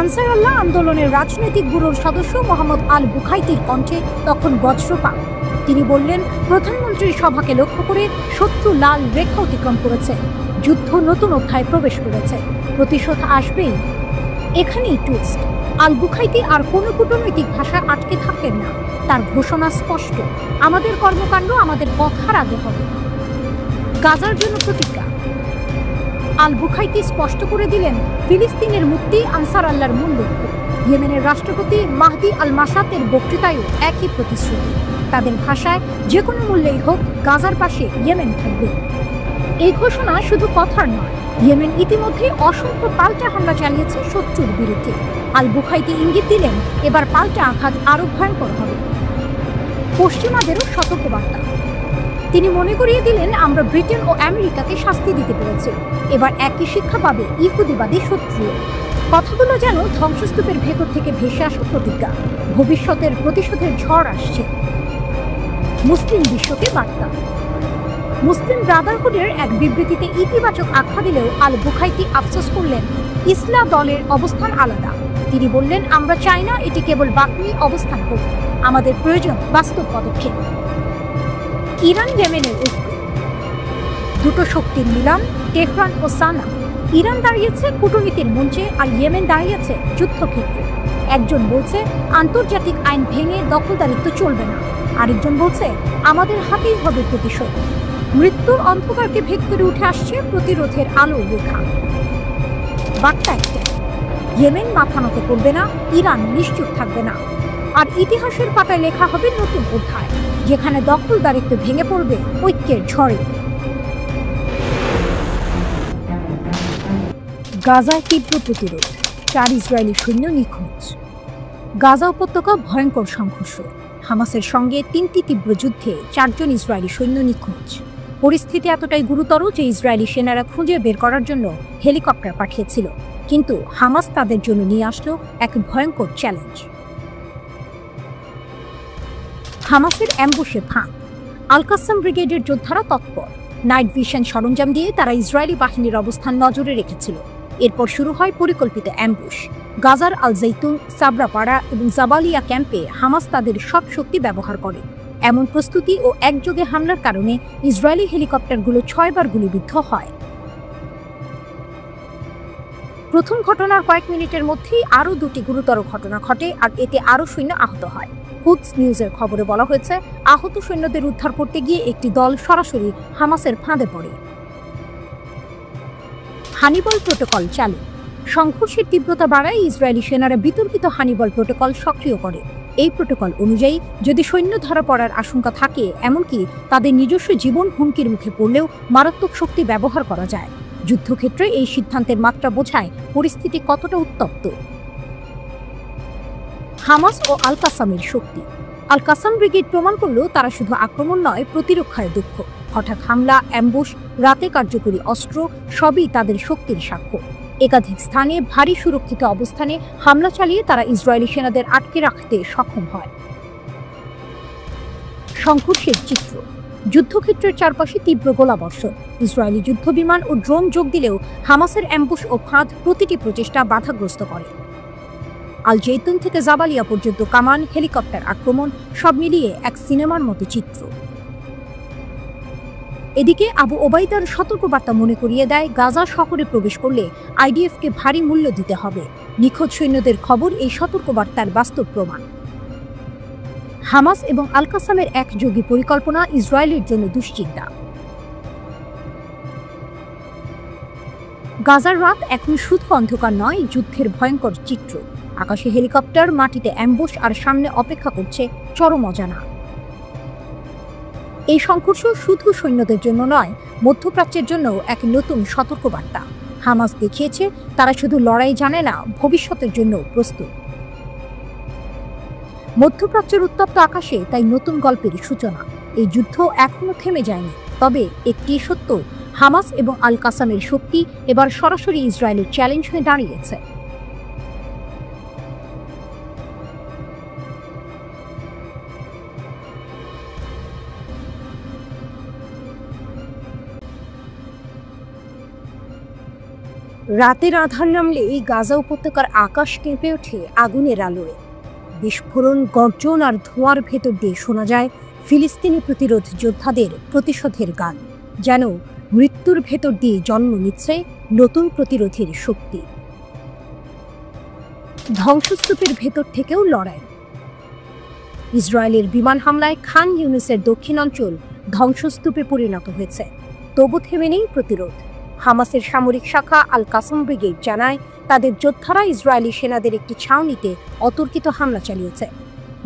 A: আনসার আল্লাহ আন্দোলনের রাজনৈতিক ব্যুরোর সদস্য মোহাম্মদ আল বুখাইতির কণ্ঠে তখন বজ্রপাত। তিনি বললেন, প্রধানমন্ত্রীর সভাকে লক্ষ্য করে শত্রু লাল রেখা অতিক্রম করেছে, যুদ্ধ নতুন অধ্যায়ে প্রবেশ করেছে, প্রতিশোধ আসবেই। এখানেই টুইস্ট। আল বুখাইতি আর কোনো কূটনৈতিক ভাষায় আটকে থাকবেন না। তার ঘোষণা স্পষ্ট, আমাদের কর্মকাণ্ড আমাদের কথার আগে হবে। গাজার জন্য প্রতিজ্ঞা। আল বুখাইতি স্পষ্ট করে দিলেন, ফিলিস্তিনের মুক্তি আনসার আল্লাহর মূল লক্ষ্য। ইয়েমেনের রাষ্ট্রপতি মাহদি আল মাসাতের বক্তৃতায়ও একই প্রতিশ্রুতি। তাদের ভাষায়, যে কোনো মূল্যেই হোক গাজার পাশে ইয়েমেন থাকবে। এই ঘোষণা শুধু কথার নয়, ইয়েমেন ইতিমধ্যে অসংখ্য পাল্টা হামলা চালিয়েছে শত্রুর বিরুদ্ধে। আল বুখাইতি ইঙ্গিত দিলেন, এবার পাল্টা আঘাত আরও ভয়ঙ্কর হবে। পশ্চিমাদেরও সতর্কবার্তা। তিনি মনে করিয়ে দিলেন, আমরা ব্রিটেন ও আমেরিকাকে শাস্তি দিতে পেরেছি, এবার একই শিক্ষা পাবে ইহুদিবাদী শত্রু। কথাগুলো যেন ধ্বংসস্তূপের ভেতর থেকে ভেসে আসা প্রতিজ্ঞা। ভবিষ্যতের প্রতিশোধের ঝড় আসছে। মুসলিম বিশ্বকে বার্তা। মুসলিম ব্রাদারহুডের এক বিবৃতিতে ইতিবাচক আখ্যা দিলেও আল বুখাইতি আফসোস করলেন, ইসলাম দলের অবস্থান আলাদা। তিনি বললেন, আমরা চাই না এটি কেবল বাকনি অবস্থান হোক, আমাদের প্রয়োজন বাস্তব পদক্ষেপ। ইরান ইয়েমেনের ঐক্য। দুটো শক্তির মিলন, তেহরান ও সানা। ইরান দাঁড়িয়েছে কূটনীতির মঞ্চে, আর ইয়েমেন দাঁড়িয়েছে যুদ্ধক্ষেত্রে। একজন বলছে, আন্তর্জাতিক আইন ভেঙে দখলদারিত্ব চলবে না। আরেকজন বলছে, আমাদের হাতেই হবে প্রতিশোধ। মৃত্যুর অন্ধকারকে ভেদ করে উঠে আসছে প্রতিরোধের আলোর রেখা। বার্তা একটাই, ইয়েমেন মাথা নত করবে না, ইরান নিশ্চুপ থাকবে না। আর ইতিহাসের পাতায় লেখা হবে নতুন অধ্যায়, যেখানে দখলদারিত্ব ভেঙে পড়বে ঐক্যের ঝড়ে। গাজায় তীব্র প্রতিরোধ, 4 ইসরায়েলি সৈন্য নিখোঁজ। গাজা উপত্যকা ভয়ঙ্কর সংঘর্ষ। হামাসের সঙ্গে 3টি তীব্র যুদ্ধে 4 জন ইসরায়েলি সৈন্য নিখোঁজ। পরিস্থিতি এতটাই গুরুতর যে ইসরায়েলি সেনারা খুঁজে বের করার জন্য হেলিকপ্টার পাঠিয়েছিল, কিন্তু হামাস তাদের জন্য নিয়ে আসলো এক ভয়ঙ্কর চ্যালেঞ্জ। হামাসের অ্যাম্বুশে ফাঁদ। আল কাসাম ব্রিগেডের যোদ্ধারা তৎপর। নাইট ভিশন সরঞ্জাম দিয়ে তারা ইসরায়েলি বাহিনীর অবস্থান নজরে রেখেছিল। এরপর শুরু হয় পরিকল্পিত অ্যাম্বুশ। গাজার আল জৈতুন, সাবরাপাড়া এবং জাবালিয়া ক্যাম্পে হামাস তাদের সব শক্তি ব্যবহার করে। এমন প্রস্তুতি ও একযোগে হামলার কারণে ইসরায়েলি হেলিকপ্টারগুলো 6 বার গুলিবিদ্ধ হয়। প্রথম ঘটনার কয়েক মিনিটের মধ্যেই আরও 2টি গুরুতর ঘটনা ঘটে, আর এতে আরও সৈন্য আহত হয়। কুদস নিউজের খবরে বলা হয়েছে, আহত সৈন্যদের উদ্ধার করতে গিয়ে একটি দল সরাসরি হামাসের ফাঁদে পড়ে। হানিবল প্রোটোকল চালু। সংঘর্ষের তীব্রতা বাড়ায় ইসরায়েলি সেনারা বিতর্কিত হানিবল প্রোটোকল সক্রিয় করে। এই প্রোটোকল অনুযায়ী যদি সৈন্য ধরা পড়ার আশঙ্কা থাকে, এমনকি তাদের নিজস্ব জীবন হুমকির মুখে পড়লেও মারাত্মক শক্তি ব্যবহার করা যায়। যুদ্ধক্ষেত্রে এই সিদ্ধান্তের মাত্রা বোঝায় পরিস্থিতি কতটা উত্তপ্ত। হামাস ও আল কাসামের শক্তি। আল কাসাম ব্রিগেড প্রমাণ করলেও তারা শুধু আক্রমণ নয়, প্রতিরক্ষায় দক্ষ। হঠাৎ হামলা, অ্যাম্বুশ, রাতে কার্যকরী অস্ত্র, সবই তাদের শক্তির সাক্ষ্য। একাধিক স্থানে ভারী সুরক্ষিত অবস্থানে হামলা চালিয়ে তারা ইসরায়েলি সেনাদের আটকে রাখতে সক্ষম হয়। সংঘর্ষের চিত্র। যুদ্ধক্ষেত্রের চারপাশে তীব্র গোলাবর্ষণ। ইসরায়েলি যুদ্ধবিমান ও ড্রোন যোগ দিলেও হামাসের অ্যাম্বুশ ও ফাঁদ প্রতিটি প্রচেষ্টা বাধাগ্রস্ত করে। আল জৈতুন থেকে জাবালিয়া পর্যন্ত কামান, হেলিকপ্টার আক্রমণ, সব মিলিয়ে এক সিনেমার মতো চিত্র। এদিকে আবু ওবাইদার সতর্কবার্তা মনে করিয়ে দেয়, গাজা শহরে প্রবেশ করলে আইডিএফকে ভারী মূল্য দিতে হবে। নিখোঁজ সৈন্যদের খবর এই সতর্কবার্তার বাস্তব প্রমাণ। হামাস এবং আল কাসামের একযোগী পরিকল্পনা ইসরায়েলের জন্য দুশ্চিন্তা। গাজার রাত এখন শুধু অন্ধকার নয়, যুদ্ধের ভয়ঙ্কর চিত্র। আকাশে হেলিকপ্টার, মাটিতে অ্যাম্বুশ, আর সামনে অপেক্ষা করছে চরম অজানা। এই সংঘর্ষ শুধু সৈন্যদের জন্য নয়, মধ্যপ্রাচ্যের জন্য এক নতুন সতর্কবার্তা। হামাস দেখিয়েছে তারা শুধু লড়াই জানে না, ভবিষ্যতের জন্য প্রস্তুত। মধ্যপ্রাচ্যের উত্তপ্ত আকাশে তাই নতুন গল্পের সূচনা। এই যুদ্ধ এখনো থেমে যায়নি, তবে একটি সত্য, হামাস এবং আল কাসামের শক্তি এবার সরাসরি ইসরায়েলের চ্যালেঞ্জ হয়ে দাঁড়িয়েছে। রাতের আধার নামলে এই গাজা উপত্যকার আকাশ কেঁপে ওঠে আগুনের আলোয়। বিস্ফোরণ, গর্জন আর ধোঁয়ার ভেতর দিয়ে শোনা যায় ফিলিস্তিনি প্রতিরোধ যোদ্ধাদের প্রতিশোধের গান, যেন মৃত্যুর ভেতর দিয়ে জন্ম নিচ্ছে নতুন প্রতিরোধের শক্তি। ধ্বংসস্তূপের ভেতর থেকেও লড়াই। ইসরায়েলের বিমান হামলায় খান ইউনিসের দক্ষিণাঞ্চল ধ্বংসস্তূপে পরিণত হয়েছে, তবু থেমে নেই প্রতিরোধ। হামাসের সামরিক শাখা আল কাসাম ব্রিগেড জানায় তাদের যোদ্ধারা ইসরায়েলি সেনাদের একটি ছাউনিতে অতর্কিত হামলা চালিয়েছে।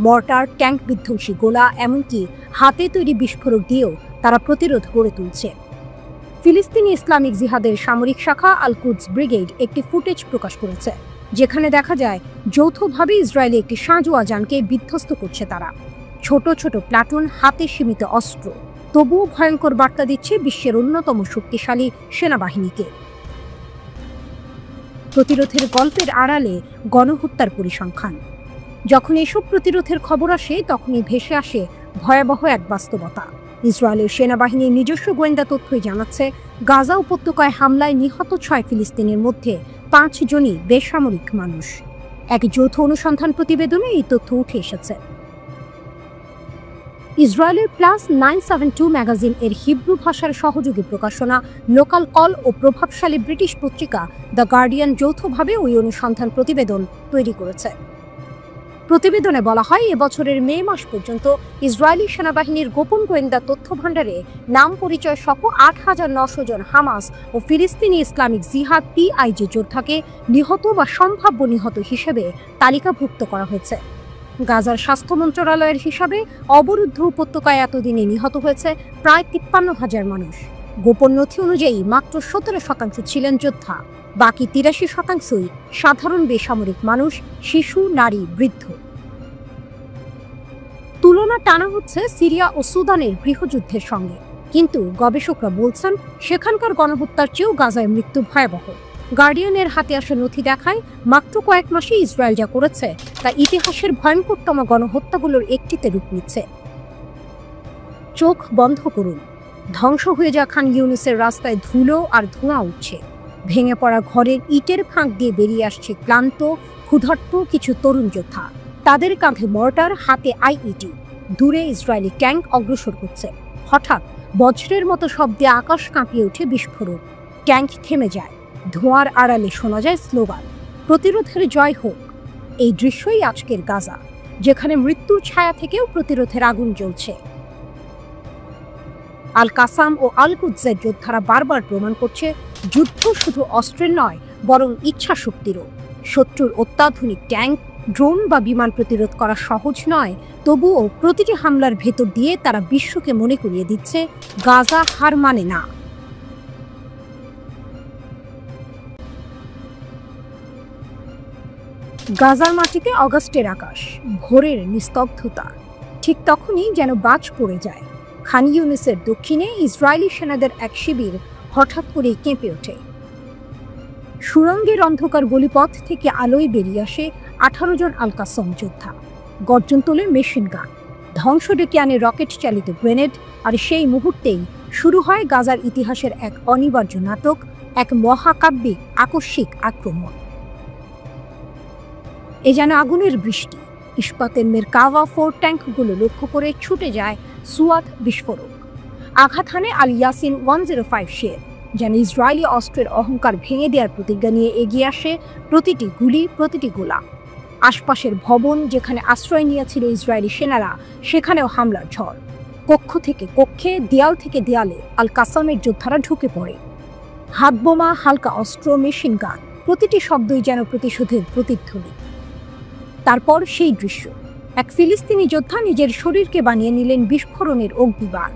A: মর্টার, ট্যাঙ্ক বিধ্বংসী গোলা, এমনকি হাতে তৈরি বিস্ফোরক দিয়েও তারা প্রতিরোধ গড়ে তুলছে। ফিলিস্তিনি ইসলামিক জিহাদের সামরিক শাখা আল কুদস ব্রিগেড একটি ফুটেজ প্রকাশ করেছে, যেখানে দেখা যায় যৌথভাবে ইসরায়েলি একটি সাঁজোয়া যানকে বিধ্বস্ত করছে তারা। ছোট ছোট প্লাটুন, হাতে সীমিত অস্ত্র, তবুও ভয়ঙ্কর বার্তা দিচ্ছে বিশ্বের অন্যতম শক্তিশালী সেনাবাহিনীকে। প্রতিরোধের গল্পের আড়ালে গণহত্যার পরিসংখ্যান। যখন এসব প্রতিরোধের খবর আসে, তখনই ভেসে আসে ভয়াবহ এক বাস্তবতা। ইসরায়েলের সেনাবাহিনীর নিজস্ব গোয়েন্দা তথ্যই জানাচ্ছে, গাজা উপত্যকায় হামলায় নিহত 6 ফিলিস্তিনের মধ্যে 5 জনই বেসামরিক মানুষ। এক যৌথ অনুসন্ধান প্রতিবেদনে এই তথ্য উঠে এসেছে। ইসরায়েলের +972 ম্যাগাজিন এর হিব্রু ভাষার সহযোগী প্রকাশনা লোকাল কল ও প্রভাবশালী ব্রিটিশ পত্রিকা দ্য গার্ডিয়ান যৌথভাবে ওই অনুসন্ধান প্রতিবেদন তৈরি করেছে। প্রতিবেদনে বলা হয়, এবছরের মে মাস পর্যন্ত ইসরায়েলি সেনাবাহিনীর গোপন গোয়েন্দা তথ্য ভাণ্ডারে নাম পরিচয় সহ 8,900 জন হামাস ও ফিলিস্তিনি ইসলামিক জিহাদ PIG যোদ্ধাকে নিহত বা সম্ভাব্য নিহত হিসেবে তালিকাভুক্ত করা হয়েছে। গাজার স্বাস্থ্য মন্ত্রণালয়ের হিসাবে অবরুদ্ধ উপত্যকায় এতদিনে নিহত হয়েছে প্রায় 53,000 মানুষ। গোপন নথি অনুযায়ী মাত্র 17% ছিলেন যোদ্ধা, বাকি 83%ই সাধারণ বেসামরিক মানুষ, শিশু, নারী, বৃদ্ধ। তুলনা টানা হচ্ছে সিরিয়া ও সুদানের গৃহযুদ্ধের সঙ্গে, কিন্তু গবেষকরা বলছেন সেখানকার গণহত্যার চেয়েও গাজায় মৃত্যু ভয়াবহ। গার্ডিয়ানের হাতে আসা নথি দেখায় মাত্র কয়েক মাসে ইসরায়েল যা করেছে তা ইতিহাসের ভয়ঙ্করতম গণহত্যাগুলোর একটিতে রূপ নিচ্ছে। চোখ বন্ধ করুন, ধ্বংস হয়ে যাওয়া খান ইউনিসের রাস্তায় ধুলো আর ধোঁয়া উঠছে। ভেঙে পড়া ঘরের ইটের ফাঁক দিয়ে বেরিয়ে আসছে ক্লান্ত, ক্ষুধার্ত কিছু তরুণ যোদ্ধা। তাদের কাঁধে মর্টার, হাতে IED। দূরে ইসরায়েলি ট্যাঙ্ক অগ্রসর হচ্ছে। হঠাৎ বজ্রের মতো শব্দে আকাশ কাঁপিয়ে ওঠে বিস্ফোরণ। ট্যাঙ্ক থেমে যায়, ধোঁয়ার আড়ালে শোনা যায় স্লোগান, প্রতিরোধের জয় হোক। এই দৃশ্যই আজকের গাজা, যেখানে মৃত্যুর ছায়া থেকেও প্রতিরোধের আগুন জ্বলছে। আল কাসাম ও আল কুদসের যোদ্ধারা বারবার প্রমাণ করছে যুদ্ধ শুধু অস্ত্রের নয়, বরং ইচ্ছা শক্তিরও। শত্রুর অত্যাধুনিক ট্যাঙ্ক, ড্রোন বা বিমান প্রতিরোধ করা সহজ নয়, তবুও প্রতিটি হামলার ভেতর দিয়ে তারা বিশ্বকে মনে করিয়ে দিচ্ছে গাজা হার মানে না। গাজার মাটিতে অগাস্টের আকাশ, ভোরের নিস্তব্ধতা। ঠিক তখনই যেন বাজ পড়ে যায়। খান ইউনিসের দক্ষিণে ইসরায়েলি সেনাদের এক শিবির হঠাৎ করে কেঁপে ওঠে। সুড়ঙ্গের অন্ধকার গলিপথ থেকে আলোয় বেরিয়ে আসে 18 জন আল কাসাম যোদ্ধা। গর্জন তোলে মেশিন গান, ধ্বংস ডেকে আনে রকেট চালিত গ্রেনেড। আর সেই মুহূর্তেই শুরু হয় গাজার ইতিহাসের এক অনিবার্য নাটক, এক মহাকাব্যিক আকস্মিক আক্রমণ। এ যেন আগুনের বৃষ্টি। ইস্পাতের মেরকাভা 4 ট্যাঙ্কগুলো লক্ষ্য করে ছুটে যায় সুয়াদ বিস্ফোরক। আঘাত হানে আল ইয়াসিন 105 শেল, যেন ইসরায়েলি অস্ত্রের অহংকার ভেঙে দেওয়ার প্রতিজ্ঞা নিয়ে এগিয়ে আসে প্রতিটি গুলি, প্রতিটি গোলা। আশপাশের ভবন, যেখানে আশ্রয় নিয়েছিল ইসরায়েলি সেনারা, সেখানেও হামলার ঝড়। কক্ষ থেকে কক্ষে, দেয়াল থেকে দেয়ালে আল কাসামের যোদ্ধারা ঢুকে পড়ে। হাতবোমা, হালকা অস্ত্র, মেশিন গান, প্রতিটি শব্দই যেন প্রতিশোধের প্রতিধ্বনি। তারপর সেই দৃশ্য, এক ফিলিস্তিনি যোদ্ধা নিজের শরীরকে বানিয়ে নিলেন বিস্ফোরণের অগ্নিবাণ।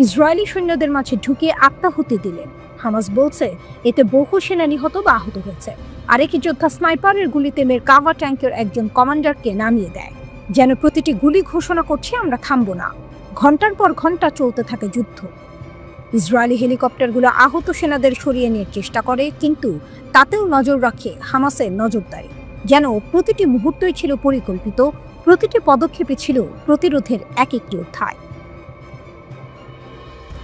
A: ইসরায়েলি সৈন্যদের মাঝে ঢুকে আত্মাহুতি দিলেন। হামাস বলছে এতে বহু সেনা নিহত বা আহত হয়েছে। আরেক যোদ্ধা স্নাইপারের গুলিতে মেরকাভা ট্যাঙ্কের একজন কমান্ডারকে নামিয়ে দেয়, যেন প্রতিটি গুলি ঘোষণা করছে আমরা থামব না। ঘন্টার পর ঘন্টা চলতে থাকে যুদ্ধ। ইসরায়েলি হেলিকপ্টারগুলো আহত সেনাদের সরিয়ে নেওয়ার চেষ্টা করে, কিন্তু তাতেও নজর রাখে হামাসের নজরদারি, যেন প্রতিটি মুহূর্তই ছিল পরিকল্পিত, প্রতিটি পদক্ষেপে ছিল প্রতিরোধের এক একটি অধ্যায়।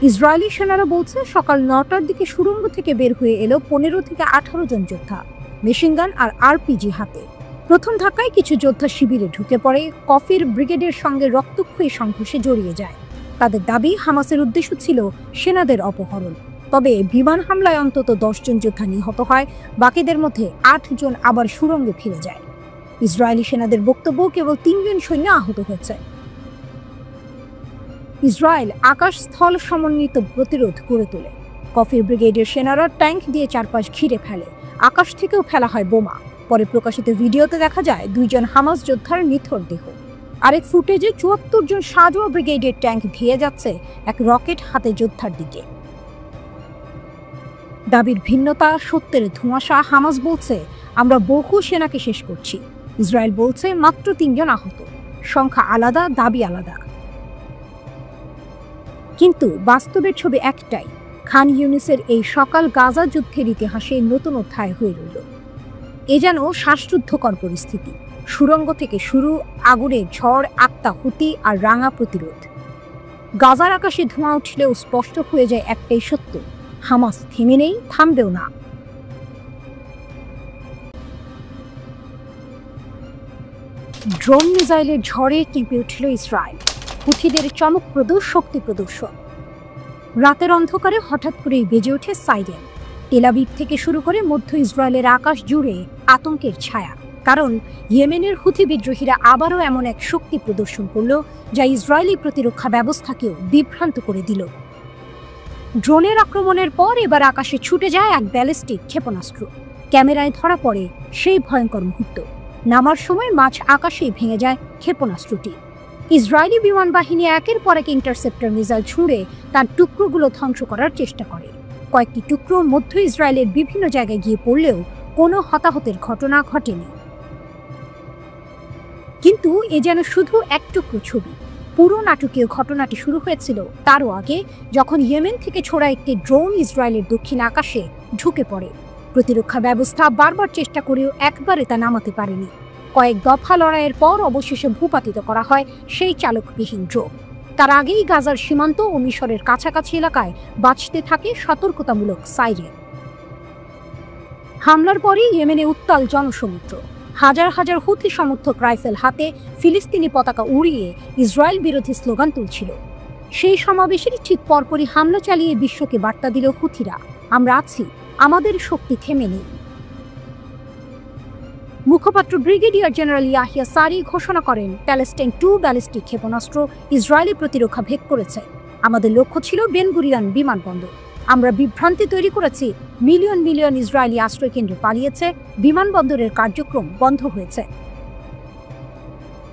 A: ইসরায়েলি সেনারা বলছে সকাল 9টার দিকে সুড়ঙ্গ থেকে বের হয়ে এলো 15 থেকে 18 জন যোদ্ধা, মেশিনগান আর আরপিজি হাতে। প্রথম ধাক্কায় কিছু যোদ্ধা শিবিরে ঢুকে পড়ে, কফির ব্রিগেডের সঙ্গে রক্তক্ষয়ী সংঘর্ষে জড়িয়ে যায়। তাদের দাবি হামাসের উদ্দেশ্য ছিল সেনাদের অপহরণ। তবে বিমান হামলায় অন্তত 10 জন যোদ্ধা নিহত হয়, বাকিদের মধ্যে 8 জন আবার সুড়ঙ্গে ফিরে যায়। ইসরায়েলি সেনাদের বক্তব্য কেবল 3 জন সৈন্য আহত হয়েছে। ইসরায়েল আকাশ স্থল সমন্বিত প্রতিরোধ গড়ে তোলে। কফির ব্রিগেডের সেনারা ট্যাঙ্ক দিয়ে চারপাশ ঘিরে ফেলে, আকাশ থেকেও ফেলা হয় বোমা। পরে প্রকাশিত ভিডিওতে দেখা যায় 2 জন হামাস যোদ্ধার নিথর দেহ। আরেক ফুটেজে 74 জন সাজোয়া ব্রিগেডের ট্যাঙ্ক ধেয়ে যাচ্ছে এক রকেট হাতে যোদ্ধার দিকে। দাবির ভিন্নতা, সত্যের ধোঁয়াশা। হামাস বলছে আমরা বহু সেনাকে শেষ করছি, ইসরায়েল বলছে মাত্র 3 জন আহত। সংখ্যা আলাদা, দাবি আলাদা, কিন্তু বাস্তবের ছবি একটাই। খান ইউনিসের এই সকাল গাজা যুদ্ধের ইতিহাসে নতুন অধ্যায় হয়ে রইল। এ যেন শ্বাসরুদ্ধকর পরিস্থিতি। সুড়ঙ্গ থেকে শুরু, আগুনের ঝড়, আত্মা হুতি আর রাঙা প্রতিরোধ। গাজার আকাশে ধোঁয়া উঠলেও স্পষ্ট হয়ে যায় একটাই সত্য, হামাস থেমে নেই, থামবেও না। ড্রোন মিসাইলের ঝড়ে কেঁপে উঠল ইসরায়েল, হুথিদের চমকপ্রদ শক্তি প্রদর্শন। রাতের অন্ধকারে হঠাৎ করেই বেজে ওঠে সাইরেন। তেল আবিব থেকে শুরু করে মধ্য ইসরায়েলের আকাশ জুড়ে আতঙ্কের ছায়া, কারণ ইয়েমেনের হুথি বিদ্রোহীরা আবারও এমন এক শক্তি প্রদর্শন করল যা ইসরায়েলি প্রতিরক্ষা ব্যবস্থাকেও বিভ্রান্ত করে দিল। ড্রোনের আক্রমণের পর এবার আকাশে ছুটে যায় এক ব্যালিস্টিক ক্ষেপণাস্ত্র। ক্যামেরায় ধরা পড়ে সেই ভয়ঙ্কর মুহূর্ত। নামার সময় মাঝ আকাশেই ভেঙে যায় ক্ষেপণাস্ত্রটি। ইসরায়েলি বিমান বাহিনী একের পর এক ইন্টারসেপ্টর মিসাইল ছুঁড়ে তার টুকরোগুলো ধ্বংস করার চেষ্টা করে। কয়েকটি টুকরো মধ্য ইসরায়েলের বিভিন্ন জায়গায় গিয়ে পড়লেও কোনো হতাহতের ঘটনা ঘটেনি। কিন্তু এ যেন শুধু এক টুকরো ছবি। পুরো নাটকীয় ঘটনাটি শুরু হয়েছিল তারও আগে, যখন ইয়েমেন থেকে ছোড়া একটি ড্রোন ইসরায়েলের দক্ষিণ আকাশে ঢুকে পড়ে। প্রতিরক্ষা ব্যবস্থা বারবার চেষ্টা করেও একবারে তা নামাতে পারেনি। কয়েক দফা লড়াইয়ের পর অবশেষে ভূপাতিত করা হয় সেই চালকবিহীন ড্রোন। তার আগেই গাজার সীমান্ত ও মিশরের কাছাকাছি এলাকায় বাজতে থাকে সতর্কতামূলক সাইরেন। হামলার পরই ইয়েমেনে উত্তাল জনসমুদ্র। হাজার হাজার হুথি সমর্থক রাইফেল হাতে ফিলিস্তিনি পতাকা উড়িয়ে ইসরায়েল বিরোধী স্লোগান তুলছিল। সেই সমাবেশের ঠিক পরপরই হামলা চালিয়ে বিশ্বকে বার্তা দিল হুথিরা, আমরা আছি, আমাদের শক্তি থেমে নেই। মুখপাত্র ব্রিগেডিয়ার জেনারেল ইয়াহিয়া সারি ঘোষণা করেন, প্যালেস্টাইন 2 ব্যালিস্টিক ক্ষেপণাস্ত্র ইসরায়েলি প্রতিরক্ষা ভেদ করেছে। আমাদের লক্ষ্য ছিল বেন গুরিয়ন বিমানবন্দর। আমরা বিভ্রান্তি তৈরি করেছি, মিলিয়ন মিলিয়ন ইসরায়েলি আশ্রয়কেন্দ্রে পালিয়েছে, বিমানবন্দরের কার্যক্রম বন্ধ হয়েছে।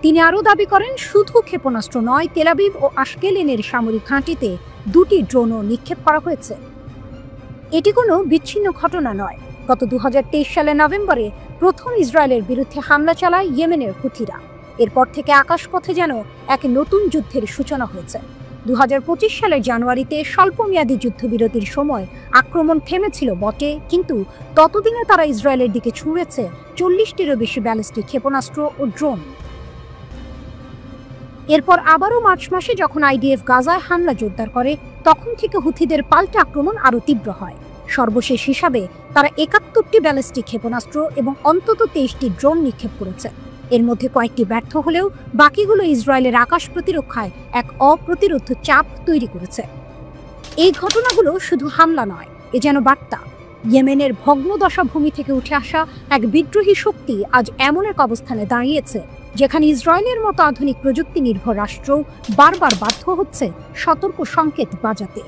A: তিনি আরও দাবি করেন, শুধু ক্ষেপণাস্ত্র নয়, তেল আবিব ও আশকেলনের সামরিক ঘাঁটিতে 2টি ড্রোনও নিক্ষেপ করা হয়েছে। এটি কোনো বিচ্ছিন্ন ঘটনা নয়। গত 2023 সালের নভেম্বরে প্রথম ইসরায়েলের বিরুদ্ধে হামলা চালায় ইয়েমেনের হুথিরা। এরপর থেকে আকাশপথে যেন এক নতুন যুদ্ধের সূচনা হয়েছে। 2025 সালের জানুয়ারিতে স্বল্পমেয়াদী যুদ্ধবিরতির সময় আক্রমণ থেমেছিল বটে, কিন্তু ততদিনে তারা ইসরায়েলের দিকে ছুঁড়েছে 40টিরও বেশি ব্যালিস্টিক ক্ষেপণাস্ত্র ও ড্রোন। এরপর আবারও মার্চ মাসে যখন আইডিএফ গাজায় হামলা জোরদার করে, তখন থেকে হুথিদের পাল্টা আক্রমণ আরও তীব্র হয়। সর্বশেষ হিসাবে তারা 71টি ব্যালিস্টিক ক্ষেপণাস্ত্র এবং অন্তত 23টি ড্রোন নিক্ষেপ করেছে। এর মধ্যে কয়েকটি ব্যর্থ হলেও বাকিগুলো ইসরায়েলের আকাশ প্রতিরক্ষায় এক অপ্রতিরোধ্য চাপ তৈরি করেছে। এই ঘটনাগুলো শুধু হামলা নয়, এ যেন বার্তা। ইয়েমেনের ভগ্নদশা ভূমি থেকে উঠে আসা এক বিদ্রোহী শক্তি আজ এমন এক অবস্থানে দাঁড়িয়েছে যেখানে ইসরায়েলের মতো আধুনিক প্রযুক্তি নির্ভর রাষ্ট্র বারবার বাধ্য হচ্ছে সতর্ক সংকেত বাজাতে।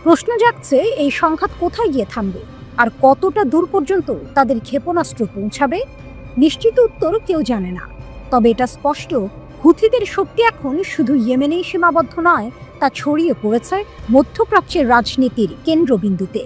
A: প্রশ্ন জাগছে, এই সংঘাত কোথায় গিয়ে থামবে আর কতটা দূর পর্যন্ত তাদের ক্ষেপণাস্ত্র পৌঁছাবে? নিশ্চিত উত্তর কেউ জানে না। তবে এটা স্পষ্ট, হুথিদের শক্তি এখন শুধু ইয়েমেনেই সীমাবদ্ধ নয়, তা ছড়িয়ে পড়েছে মধ্যপ্রাচ্যের রাজনীতির কেন্দ্রবিন্দুতে।